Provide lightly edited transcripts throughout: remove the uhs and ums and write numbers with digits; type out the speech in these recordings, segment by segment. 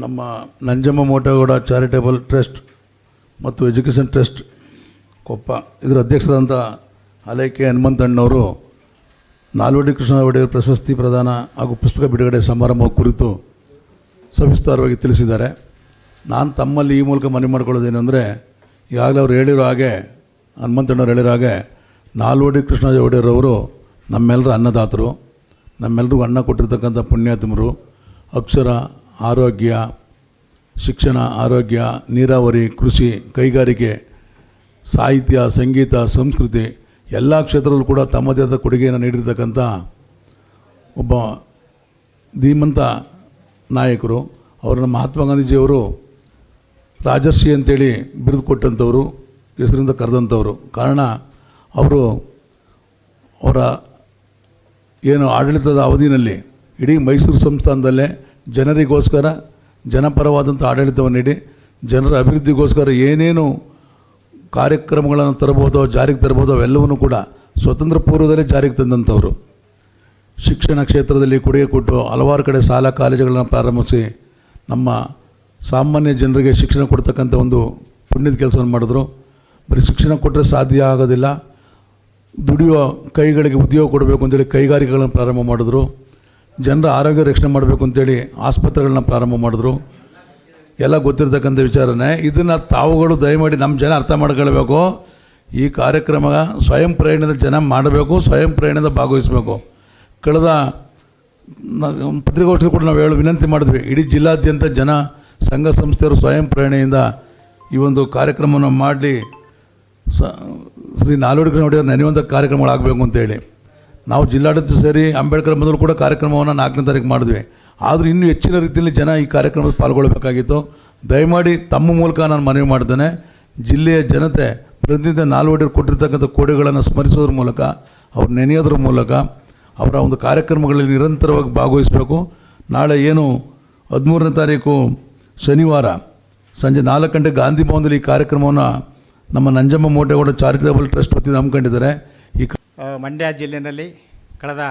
ನಮ್ಮ Nanjamma Motegowda charitable trust ಮತ್ತು education trust Koppa ಇದರ ಅಧ್ಯಕ್ಷರಾದಂಥ ಹಲೇಕೆ ಹನುಮಂತಣ್ಣವರು ನಾಲ್ವಡಿ ಕೃಷ್ಣ ಒಡೆಯರ್ ಪ್ರಶಸ್ತಿ ಪ್ರದಾನ ಹಾಗೂ ಪುಸ್ತಕ ಬಿಡುಗಡೆ ಸಮಾರಂಭ ಕುರಿತು ಸವಿಸ್ತಾರವಾಗಿ ತಿಳಿಸಿದ್ದಾರೆ. ನಾನು ತಮ್ಮಲ್ಲಿ ಈ ಮೂಲಕ ಮನವಿ ಮಾಡಿಕೊಳ್ಳೋದೇನೆಂದರೆ, ಈಗಾಗಲೇ ಅವರು ಹೇಳಿರೋ ಹಾಗೆ, ಹನುಮಂತಣ್ಣವ್ರು ಹೇಳಿರೋ ಹಾಗೆ, ನಾಲ್ವಡಿ ಕೃಷ್ಣ ಒಡೆಯರವರು ನಮ್ಮೆಲ್ಲರ ಅನ್ನದಾತರು, ನಮ್ಮೆಲ್ಲರಿಗೂ ಅನ್ನ ಕೊಟ್ಟಿರ್ತಕ್ಕಂಥ ಪುಣ್ಯಾತ್ಮರು. ಅಕ್ಷರ, ಆರೋಗ್ಯ, ಶಿಕ್ಷಣ, ಆರೋಗ್ಯ, ನೀರಾವರಿ, ಕೃಷಿ, ಕೈಗಾರಿಕೆ, ಸಾಹಿತ್ಯ, ಸಂಗೀತ, ಸಂಸ್ಕೃತಿ ಎಲ್ಲ ಕ್ಷೇತ್ರದಲ್ಲೂ ಕೂಡ ತಮ್ಮದೇ ಆದ ಕೊಡುಗೆಯನ್ನು ನೀಡಿರ್ತಕ್ಕಂಥ ಒಬ್ಬ ಧೀಮಂತ ನಾಯಕರು. ಅವರನ್ನು ಮಹಾತ್ಮ ಗಾಂಧೀಜಿಯವರು ರಾಜರ್ಷಿ ಅಂತೇಳಿ ಬಿರುದು ಕೊಟ್ಟಂಥವರು, ಹೆಸರಿಂದ ಕರೆದಂಥವರು. ಕಾರಣ ಅವರು ಅವರ ಏನು ಆಡಳಿತದ ಅವಧಿಯಲ್ಲಿ ಇಡೀ ಮೈಸೂರು ಸಂಸ್ಥಾನದಲ್ಲೇ ಜನರಿಗೋಸ್ಕರ ಜನಪರವಾದಂಥ ಆಡಳಿತವನ್ನು ನೀಡಿ ಜನರ ಅಭಿವೃದ್ಧಿಗೋಸ್ಕರ ಏನೇನು ಕಾರ್ಯಕ್ರಮಗಳನ್ನು ತರಬಹುದೋ, ಜಾರಿಗೆ ತರಬಹುದೋ ಅವೆಲ್ಲವನ್ನೂ ಕೂಡ ಸ್ವತಂತ್ರ ಪೂರ್ವದಲ್ಲೇ ಜಾರಿಗೆ ತಂದಂಥವರು. ಶಿಕ್ಷಣ ಕ್ಷೇತ್ರದಲ್ಲಿ ಕೊಡುಗೆ ಕೊಟ್ಟು ಹಲವಾರು ಕಡೆ ಶಾಲಾ ಕಾಲೇಜುಗಳನ್ನು ಪ್ರಾರಂಭಿಸಿ ನಮ್ಮ ಸಾಮಾನ್ಯ ಜನರಿಗೆ ಶಿಕ್ಷಣ ಕೊಡ್ತಕ್ಕಂಥ ಒಂದು ಪುಣ್ಯದ ಕೆಲಸವನ್ನು ಮಾಡಿದ್ರು. ಬರೀ ಶಿಕ್ಷಣ ಕೊಟ್ಟರೆ ಸಾಧ್ಯ ಆಗೋದಿಲ್ಲ, ದುಡಿಯುವ ಕೈಗಳಿಗೆ ಉದ್ಯೋಗ ಕೊಡಬೇಕು ಅಂತೇಳಿ ಕೈಗಾರಿಕೆಗಳನ್ನು ಪ್ರಾರಂಭ ಮಾಡಿದ್ರು. ಜನರ ಆರೋಗ್ಯ ರಕ್ಷಣೆ ಮಾಡಬೇಕು ಅಂತೇಳಿ ಆಸ್ಪತ್ರೆಗಳನ್ನ ಪ್ರಾರಂಭ ಮಾಡಿದ್ರು. ಎಲ್ಲ ಗೊತ್ತಿರ್ತಕ್ಕಂಥ ವಿಚಾರನೇ. ಇದನ್ನು ತಾವುಗಳು ದಯಮಾಡಿ ನಮ್ಮ ಜನ ಅರ್ಥ ಮಾಡ್ಕೊಳ್ಬೇಕು. ಈ ಕಾರ್ಯಕ್ರಮ ಸ್ವಯಂ ಪ್ರೇರಣೆಯಿಂದ ಜನ ಮಾಡಬೇಕು, ಸ್ವಯಂ ಪ್ರೇರಣೆಯಿಂದ ಭಾಗವಹಿಸಬೇಕು. ಕಳೆದ ಪತ್ರಿಕಾಗೋಷ್ಠಿ ಕೂಡ ನಾವು ವಿನಂತಿ ಮಾಡಿದ್ವಿ, ಇಡೀ ಜಿಲ್ಲಾದ್ಯಂತ ಜನ ಸಂಘ ಸಂಸ್ಥೆಯವರು ಸ್ವಯಂ ಪ್ರೇರಣೆಯಿಂದ ಈ ಒಂದು ಕಾರ್ಯಕ್ರಮವನ್ನು ಮಾಡಿ ಶ್ರೀ ನಾಲ್ವಡಿ ಕೃಷ್ಣ ಒಡೆಯರ್ ನೆನೆಯುವಂಥ ಕಾರ್ಯಕ್ರಮಗಳಾಗಬೇಕು ಅಂತೇಳಿ ನಾವು ಜಿಲ್ಲಾಡಳಿತ ಸೇರಿ ಅಂಬೇಡ್ಕರ್ ಮೊದಲು ಕೂಡ ಕಾರ್ಯಕ್ರಮವನ್ನು 4ನೇ ತಾರೀಕು ಮಾಡಿದ್ವಿ. ಆದರೂ ಇನ್ನೂ ಹೆಚ್ಚಿನ ರೀತಿಯಲ್ಲಿ ಜನ ಈ ಕಾರ್ಯಕ್ರಮದಲ್ಲಿ ಪಾಲ್ಗೊಳ್ಳಬೇಕಾಗಿತ್ತು. ದಯಮಾಡಿ ತಮ್ಮ ಮೂಲಕ ನಾನು ಮನವಿ ಮಾಡ್ತೇನೆ, ಜಿಲ್ಲೆಯ ಜನತೆ ಪ್ರತಿನಿತ್ಯ ನಾಲ್ವಡಿಯವರು ಕೊಟ್ಟಿರ್ತಕ್ಕಂಥ ಕೊಡುಗೆಗಳನ್ನು ಸ್ಮರಿಸೋದ್ರ ಮೂಲಕ, ಅವ್ರು ನೆನೆಯೋದ್ರ ಮೂಲಕ ಅವರ ಒಂದು ಕಾರ್ಯಕ್ರಮಗಳಲ್ಲಿ ನಿರಂತರವಾಗಿ ಭಾಗವಹಿಸಬೇಕು. ನಾಳೆ ಏನು 13ನೇ ತಾರೀಕು ಶನಿವಾರ ಸಂಜೆ 4 ಗಂಟೆ ಗಾಂಧಿ ಭವನದಲ್ಲಿ ಈ ಕಾರ್ಯಕ್ರಮವನ್ನು ನಮ್ಮ ನಂಜಮ್ಮ ಮೋಟೇಗೌಡ ಚಾರಿಟೇಬಲ್ ಟ್ರಸ್ಟ್ ವತಿಯಿಂದ ಹಮ್ಮಿಕೊಂಡಿದ್ದಾರೆ. ಈ ಮಂಡ್ಯ ಜಿಲ್ಲೆಯಲ್ಲಿ ಕಳೆದ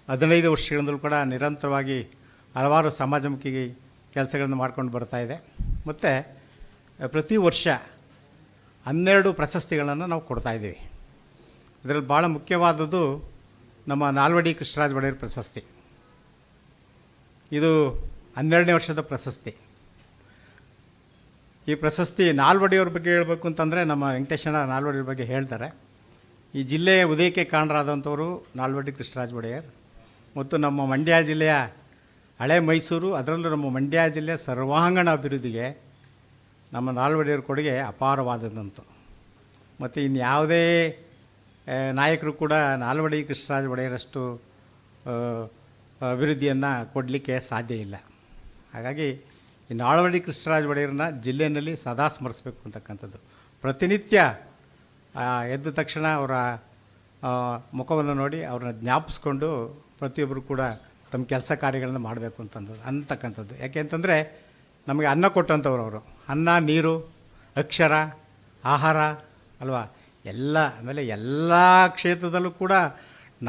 15 ವರ್ಷಗಳಿಂದಲೂ ಕೂಡ ನಿರಂತರವಾಗಿ ಹಲವಾರು ಸಮಾಜಮುಖಿ ಕೆಲಸಗಳನ್ನು ಮಾಡ್ಕೊಂಡು ಬರ್ತಾಯಿದೆ. ಮತ್ತು ಪ್ರತಿ ವರ್ಷ 12 ಪ್ರಶಸ್ತಿಗಳನ್ನು ನಾವು ಕೊಡ್ತಾಯಿದ್ದೀವಿ. ಇದರಲ್ಲಿ ಭಾಳ ಮುಖ್ಯವಾದದ್ದು ನಮ್ಮ ನಾಲ್ವಡಿ ಕೃಷ್ಣರಾಜ ಒಡೆಯರ್ ಪ್ರಶಸ್ತಿ. ಇದು 12ನೇ ವರ್ಷದ ಪ್ರಶಸ್ತಿ. ಈ ಪ್ರಶಸ್ತಿ ನಾಲ್ವಡಿಯವ್ರ ಬಗ್ಗೆ ಹೇಳಬೇಕು ಅಂತಂದರೆ ನಮ್ಮ ವೆಂಕಟೇಶನ ನಾಲ್ವಡಿಯವ್ರ ಬಗ್ಗೆ ಹೇಳ್ತಾರೆ. ಈ ಜಿಲ್ಲೆಯ ಉದಯಕ್ಕೆ ಕಾರಣರಾದಂಥವರು ನಾಲ್ವಡಿ ಕೃಷ್ಣರಾಜ ಒಡೆಯರ್. ಮತ್ತು ನಮ್ಮ ಮಂಡ್ಯ ಜಿಲ್ಲೆಯ ಹಳೆ ಮೈಸೂರು, ಅದರಲ್ಲೂ ನಮ್ಮ ಮಂಡ್ಯ ಜಿಲ್ಲೆಯ ಸರ್ವಾಂಗಣ ಅಭಿವೃದ್ಧಿಗೆ ನಮ್ಮ ನಾಲ್ವಡಿಯವ್ರ ಕೊಡುಗೆ ಅಪಾರವಾದದಂತು. ಮತ್ತು ಇನ್ಯಾವುದೇ ನಾಯಕರು ಕೂಡ ನಾಲ್ವಡಿ ಕೃಷ್ಣರಾಜ ಒಡೆಯರಷ್ಟು ಅಭಿವೃದ್ಧಿಯನ್ನು ಕೊಡಲಿಕ್ಕೆ ಸಾಧ್ಯ ಇಲ್ಲ. ಹಾಗಾಗಿ ಈ ನಾಲ್ವಡಿ ಕೃಷ್ಣರಾಜ ಒಡೆಯರನ್ನ ಜಿಲ್ಲೆಯಲ್ಲಿ ಸದಾ ಸ್ಮರಿಸಬೇಕು ಅಂತಕ್ಕಂಥದ್ದು. ಪ್ರತಿನಿತ್ಯ ಎದ್ದ ತಕ್ಷಣ ಅವರ ಮುಖವನ್ನು ನೋಡಿ ಅವ್ರನ್ನ ಜ್ಞಾಪಿಸ್ಕೊಂಡು ಪ್ರತಿಯೊಬ್ಬರು ಕೂಡ ತಮ್ಮ ಕೆಲಸ ಕಾರ್ಯಗಳನ್ನು ಮಾಡಬೇಕು ಅಂತಕ್ಕಂಥದ್ದು. ಯಾಕೆ ಅಂತಂದರೆ ನಮಗೆ ಅನ್ನ ಕೊಟ್ಟಂಥವ್ರು ಅವರು. ಅನ್ನ, ನೀರು, ಅಕ್ಷರ, ಆಹಾರ ಅಲ್ವಾ, ಎಲ್ಲ. ಆಮೇಲೆ ಎಲ್ಲ ಕ್ಷೇತ್ರದಲ್ಲೂ ಕೂಡ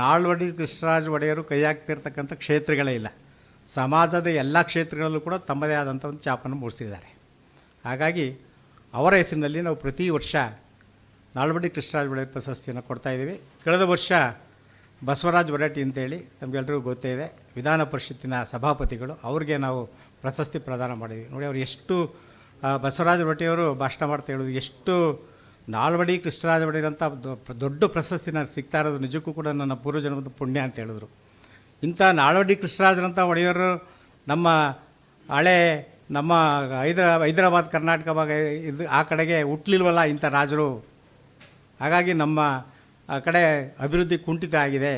ನಾಲ್ವಡಿ ಕೃಷ್ಣರಾಜ ಒಡೆಯರು ಕೈ ಹಾಕ್ತಿರ್ತಕ್ಕಂಥ ಕ್ಷೇತ್ರಗಳೇ ಇಲ್ಲ. ಸಮಾಜದ ಎಲ್ಲ ಕ್ಷೇತ್ರಗಳಲ್ಲೂ ಕೂಡ ತಮ್ಮದೇ ಆದಂಥ ಒಂದು ಛಾಪನ್ನು ಮೂಡಿಸಿದ್ದಾರೆ. ಹಾಗಾಗಿ ಅವರ ಹೆಸರಿನಲ್ಲಿ ನಾವು ಪ್ರತಿ ವರ್ಷ ನಾಲ್ವಡಿ ಕೃಷ್ಣರಾಜ ಒಡೆಯರ್ ಪ್ರಶಸ್ತಿಯನ್ನು ಕೊಡ್ತಾಯಿದ್ದೀವಿ. ಕಳೆದ ವರ್ಷ ಬಸವರಾಜ ಹೊರಟ್ಟಿ ಅಂತೇಳಿ ತಮಗೆಲ್ಲರಿಗೂ ಗೊತ್ತೇ ಇದೆ, ವಿಧಾನ ಪರಿಷತ್ತಿನ ಸಭಾಪತಿಗಳು, ಅವ್ರಿಗೆ ನಾವು ಪ್ರಶಸ್ತಿ ಪ್ರದಾನ ಮಾಡಿದ್ವಿ. ನೋಡಿ ಅವರು ಎಷ್ಟು ಬಸವರಾಜ ಹೊರಟ್ಟಿಯವರು ಭಾಷಣ ಮಾಡ್ತಾ ಹೇಳೋದು, ಎಷ್ಟು ನಾಲ್ವಡಿ ಕೃಷ್ಣರಾಜ ಒಡೆಯರ್ ಅಂತ ದೊಡ್ಡ ಪ್ರಶಸ್ತಿನ ಸಿಗ್ತಾ ಇರೋದು ನಿಜಕ್ಕೂ ಕೂಡ ನನ್ನ ಪೂರ್ವಜನ್ಮದ ಪುಣ್ಯ ಅಂತ ಹೇಳಿದ್ರು. ಇಂಥ ನಾಲ್ವಡಿ ಕೃಷ್ಣರಾಜರಂಥ ಒಡೆಯರು ನಮ್ಮ ಹಳೆ ನಮ್ಮ ಹೈದರಾಬಾದ್ ಕರ್ನಾಟಕ ಭಾಗ ಇದು ಆ ಕಡೆಗೆ ಹುಟ್ಟಲಿಲ್ವಲ್ಲ ಇಂಥ ರಾಜರು. ಹಾಗಾಗಿ ನಮ್ಮ ಆ ಕಡೆ ಅಭಿವೃದ್ಧಿ ಕುಂಠಿತ ಆಗಿದೆ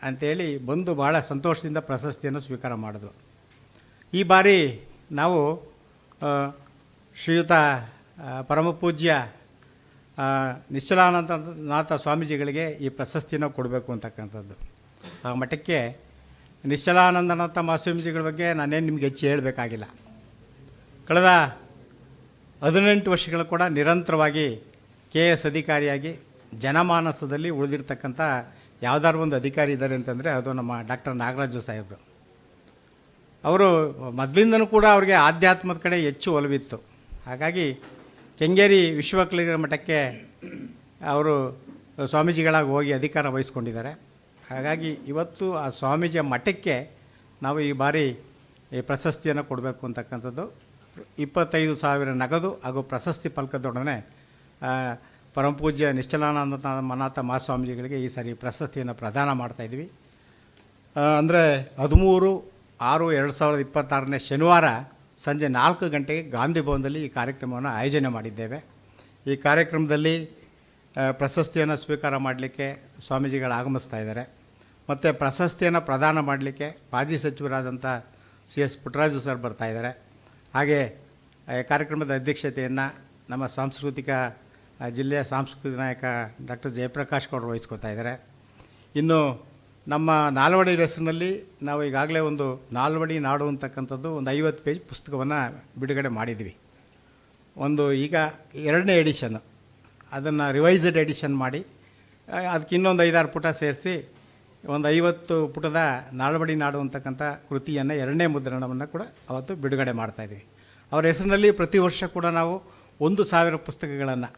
ಅಂಥೇಳಿ ಬಂದು ಭಾಳ ಸಂತೋಷದಿಂದ ಪ್ರಶಸ್ತಿಯನ್ನು ಸ್ವೀಕಾರ ಮಾಡಿದ್ರು. ಈ ಬಾರಿ ನಾವು ಶ್ರೀಯುತ ಪರಮಪೂಜ್ಯ ನಿಶ್ಚಲಾನಂದನಾಥ ಸ್ವಾಮೀಜಿಗಳಿಗೆ ಈ ಪ್ರಶಸ್ತಿನ ಕೊಡಬೇಕು ಅಂತಕ್ಕಂಥದ್ದು. ಆ ಮಟ್ಟಕ್ಕೆ ನಿಶ್ಚಲಾನಂದನಾಥ ಸ್ವಾಮೀಜಿಗಳ ಬಗ್ಗೆ ನಾನೇನು ನಿಮಗೆ ಹೆಚ್ಚು ಹೇಳಬೇಕಾಗಿಲ್ಲ. ಕಳೆದ 18 ವರ್ಷಗಳು ಕೂಡ ನಿರಂತರವಾಗಿ KS ಅಧಿಕಾರಿಯಾಗಿ ಜನಮಾನಸದಲ್ಲಿ ಉಳಿದಿರ್ತಕ್ಕಂಥ ಯಾವುದಾದ್ರು ಒಂದು ಅಧಿಕಾರಿ ಇದ್ದಾರೆ ಅಂತಂದರೆ ಅದು ನಮ್ಮ ಡಾಕ್ಟರ್ ನಾಗರಾಜು ಸಾಹೇಬರು. ಅವರು ಮೊದಲಿಂದನೂ ಕೂಡ ಅವ್ರಿಗೆ ಆಧ್ಯಾತ್ಮದ ಕಡೆ ಹೆಚ್ಚು ಒಲವಿತ್ತು. ಹಾಗಾಗಿ ಕೆಂಗೇರಿ ವಿಶ್ವಕಲಿಗರ ಮಠಕ್ಕೆ ಅವರು ಸ್ವಾಮೀಜಿಗಳಾಗಿ ಹೋಗಿ ಅಧಿಕಾರ ವಹಿಸ್ಕೊಂಡಿದ್ದಾರೆ. ಹಾಗಾಗಿ ಇವತ್ತು ಆ ಸ್ವಾಮೀಜಿಯ ಮಠಕ್ಕೆ ನಾವು ಈ ಬಾರಿ ಈ ಪ್ರಶಸ್ತಿಯನ್ನು ಕೊಡಬೇಕು ಅಂತಕ್ಕಂಥದ್ದು 25,000 ನಗದು ಹಾಗೂ ಪ್ರಶಸ್ತಿ ಫಲಕದೊಡನೆ ಪರಮಪೂಜ್ಯ ನಿಶ್ಚಲಾನಂದ ಮನಾಥ ಮಹಾಸ್ವಾಮೀಜಿಗಳಿಗೆ ಈ ಸಾರಿ ಪ್ರಶಸ್ತಿಯನ್ನು ಪ್ರದಾನ ಮಾಡ್ತಾಯಿದ್ವಿ. ಅಂದರೆ 13/6/2026 ಶನಿವಾರ ಸಂಜೆ 4 ಗಂಟೆಗೆ ಗಾಂಧಿ ಭವನದಲ್ಲಿ ಈ ಕಾರ್ಯಕ್ರಮವನ್ನು ಆಯೋಜನೆ ಮಾಡಿದ್ದೇವೆ. ಈ ಕಾರ್ಯಕ್ರಮದಲ್ಲಿ ಪ್ರಶಸ್ತಿಯನ್ನು ಸ್ವೀಕಾರ ಮಾಡಲಿಕ್ಕೆ ಸ್ವಾಮೀಜಿಗಳು ಆಗಮಿಸ್ತಾ ಇದ್ದಾರೆ. ಮತ್ತು ಪ್ರಶಸ್ತಿಯನ್ನು ಪ್ರದಾನ ಮಾಡಲಿಕ್ಕೆ ಮಾಜಿ ಸಚಿವರಾದಂಥ CS ಪುಟ್ಟರಾಜು ಸರ್ ಬರ್ತಾಯಿದ್ದಾರೆ. ಹಾಗೆ ಕಾರ್ಯಕ್ರಮದ ಅಧ್ಯಕ್ಷತೆಯನ್ನು ನಮ್ಮ ಜಿಲ್ಲೆಯ ಸಾಂಸ್ಕೃತಿಕ ನಾಯಕ ಡಾಕ್ಟರ್ ಜಯಪ್ರಕಾಶ್ ಗೌಡರು ವಹಿಸ್ಕೊತಾ ಇದ್ದಾರೆ. ಇನ್ನು ನಮ್ಮ ನಾಲ್ವಡಿ ಹೆಸರಿನಲ್ಲಿ ನಾವು ಈಗಾಗಲೇ ಒಂದು ನಾಲ್ವಡಿ ನಾಡು ಅಂತಕ್ಕಂಥದ್ದು ಒಂದು 50 ಪೇಜ್ ಪುಸ್ತಕವನ್ನು ಬಿಡುಗಡೆ ಮಾಡಿದ್ವಿ. ಈಗ 2ನೇ ಎಡಿಷನ್ನು ಅದನ್ನು ರಿವೈಸ್ಡ್ ಎಡಿಷನ್ ಮಾಡಿ ಅದಕ್ಕೆ ಇನ್ನೊಂದು 5-6 ಪುಟ ಸೇರಿಸಿ ಒಂದು 50 ಪುಟದ ನಾಲ್ವಡಿ ನಾಡು ಅಂತಕ್ಕಂಥ ಕೃತಿಯನ್ನು 2ನೇ ಮುದ್ರಣವನ್ನು ಕೂಡ ಅವತ್ತು ಬಿಡುಗಡೆ ಮಾಡ್ತಾಯಿದ್ವಿ. ಅವರ ಹೆಸರಿನಲ್ಲಿ ಪ್ರತಿ ವರ್ಷ ಕೂಡ ನಾವು 1,000 ಪುಸ್ತಕಗಳನ್ನು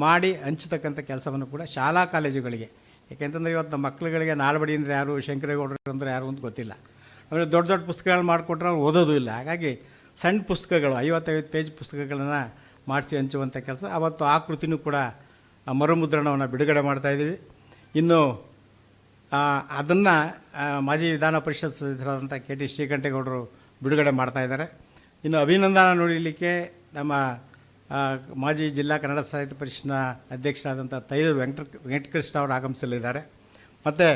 ಮಾಡಿ ಹಂಚತಕ್ಕಂಥ ಕೆಲಸವನ್ನು ಕೂಡ ಶಾಲಾ ಕಾಲೇಜುಗಳಿಗೆ, ಏಕೆಂತಂದರೆ ಇವತ್ತು ನಮ್ಮ ಮಕ್ಕಳುಗಳಿಗೆ ನಾಲ್ವಡಿ ಅಂದರೆ ಯಾರು, ಶಂಕರೇಗೌಡರು ಅಂದರೆ ಯಾರು ಅಂತ ಗೊತ್ತಿಲ್ಲ. ಆಮೇಲೆ ದೊಡ್ಡ ದೊಡ್ಡ ಪುಸ್ತಕಗಳು ಮಾಡಿಕೊಟ್ರೆ ಅವ್ರು ಓದೋದು ಇಲ್ಲ. ಹಾಗಾಗಿ ಸಣ್ಣ ಪುಸ್ತಕಗಳು 55 ಪೇಜ್ ಪುಸ್ತಕಗಳನ್ನು ಮಾಡಿಸಿ ಹಂಚುವಂಥ ಕೆಲಸ ಅವತ್ತು ಆ ಕೃತಿನೂ ಕೂಡ ಮರುಮುದ್ರಣವನ್ನು ಬಿಡುಗಡೆ ಮಾಡ್ತಾಯಿದ್ದೀವಿ. ಇನ್ನು ಅದನ್ನು ಮಾಜಿ ವಿಧಾನ ಪರಿಷತ್ ಸದಸ್ಯರಾದಂಥ KT ಶ್ರೀಕಂಠೇಗೌಡರು ಬಿಡುಗಡೆ ಮಾಡ್ತಾಯಿದ್ದಾರೆ. ಇನ್ನು ಅಭಿನಂದನಾ ನುಡಿಲಿಕ್ಕೆ ನಮ್ಮ ಮಾಜಿ ಜಿಲ್ಲಾ ಕನ್ನಡ ಸಾಹಿತ್ಯ ಪರಿಷತ್ನ ಅಧ್ಯಕ್ಷರಾದಂಥ ತೈಲೂರು ವೆಂಕಟಕೃಷ್ಣ ಅವರು ಆಗಮಿಸಲಿದ್ದಾರೆ. ಮತ್ತು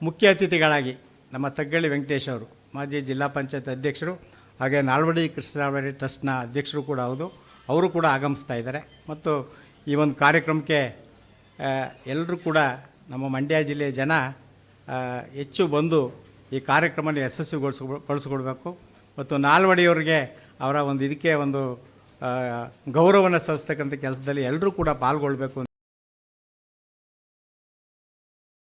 ಮುಖ್ಯ ಅತಿಥಿಗಳಾಗಿ ನಮ್ಮ ತಗ್ಗಳ್ಳಿ ವೆಂಕಟೇಶ್ ಅವರು, ಮಾಜಿ ಜಿಲ್ಲಾ ಪಂಚಾಯತ್ ಅಧ್ಯಕ್ಷರು, ಹಾಗೆ ನಾಲ್ವಡಿ ಕೃಷ್ಣರಾಜ ಟ್ರಸ್ಟ್ನ ಅಧ್ಯಕ್ಷರು ಕೂಡ ಹೌದು, ಅವರು ಕೂಡ ಆಗಮಿಸ್ತಾ ಇದ್ದಾರೆ. ಮತ್ತು ಈ ಒಂದು ಕಾರ್ಯಕ್ರಮಕ್ಕೆ ಎಲ್ಲರೂ ಕೂಡ ನಮ್ಮ ಮಂಡ್ಯ ಜಿಲ್ಲೆಯ ಜನ ಹೆಚ್ಚು ಬಂದು ಈ ಕಾರ್ಯಕ್ರಮನ ಯಶಸ್ವಿಗೊಳಿಸ್ಕೊಡ್ಬೇಕು. ಮತ್ತು ನಾಲ್ವಡಿಯವರಿಗೆ ಅವರ ಒಂದು ಇದಕ್ಕೆ ಒಂದು ಗೌರವವನ್ನು ಸಲ್ಲಿಸ್ತಕ್ಕಂಥ ಕೆಲಸದಲ್ಲಿ ಎಲ್ಲರೂ ಕೂಡ ಪಾಲ್ಗೊಳ್ಬೇಕು.